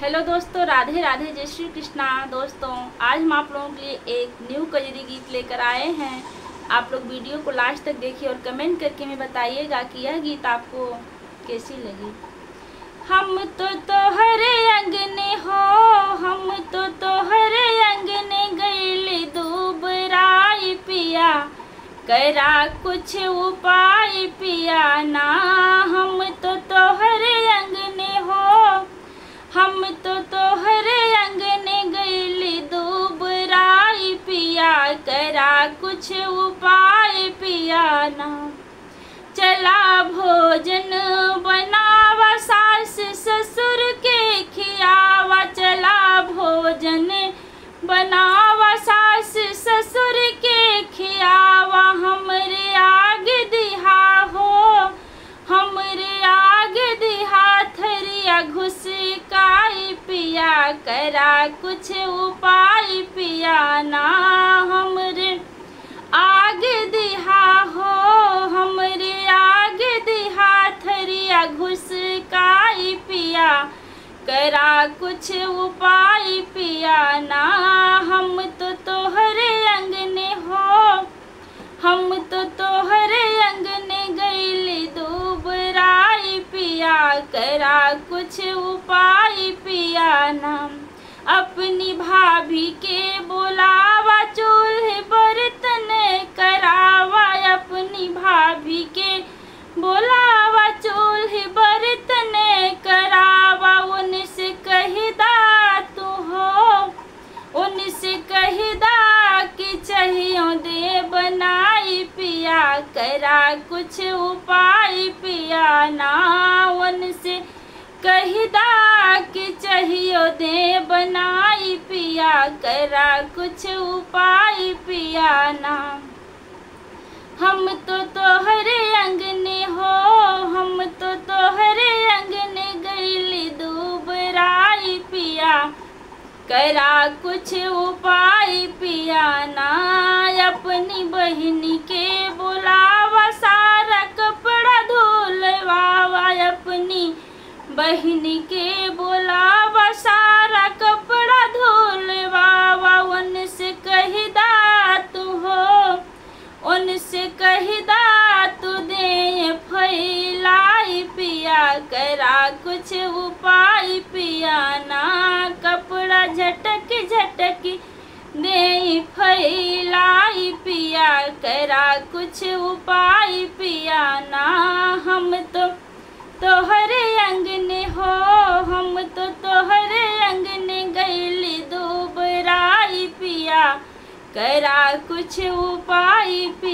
Hello दोस्तों, राधे राधे, जय श्री कृष्णा। दोस्तों, आज हम आप लोगों के लिए एक न्यू कजरी गीत लेकर आए हैं। आप लोग वीडियो को लास्ट तक देखिए और कमेंट करके हमें बताइएगा कि यह गीत आपको कैसी लगी। हम तो तोहरे अंगने हो, हम तो तोहरे अंगने गइल दुबराई पिया, करा कुछ उपाय पिया ना। हम तो तोहरे अंगने हो, हम तो तोहरे अंगने गइल दुबराई पिया, करा कुछ उपाय पिया ना। चला भोजन बनावा, सास ससुर के खियावा, चला भोजन बनावा, सास ससुर के खियावा। हमरे आगे दिहा हो, हमरे आगे दिहा थरिया घुसकाई पिया, करा कुछ उपाय पिया ना। हमरे आगे दिहा हो, हमरे आगे दिहा थरिया घुसकाई पिया, करा कुछ उपाय पिया ना। हम तो तोहरे अंगने हो, हम तो तोहरे अंगने गइल दुबराई पिया, करा कुछ उपाय पिया ना। अपनी भाभी के बोलावा, चूल्हे बर्तन करावा, अपनी भाभी के बोलावा, चूल्हे बर्तन करावा। उनसे कहिदा तू हो, उनसे कहिदा कि चाहिए दे बनाई पिया, करा कुछ उपाय पिया ना। उनसे कहिदा कि चाहिए दे बनाई पिया, करा कुछ उपाय पिया ना। हम तो तोहरे अंगने हो, हम तो तोहरे अंगने गइल दुबराई पिया, करा कुछ उपाय पिया ना। अपनी बहिनी के बुलावा, सारा कपड़ा धुलवावा, अपनी बहिनी के बुलावा, सारा कपड़ा धुलवावा। उनसे कहिदा तू हो, उनसे कहिदा तू दे फैलाई पिया, करा कुछ उपाय पिया ना। कपड़ा झटक झटक दे फैलाई पिया, करा कुछ उपाय पिया ना। हम तो तोहरे अंगने हो, हम तो तोहरे अंगने गइल दुबराई पिया, करा कुछ उपाय पिया।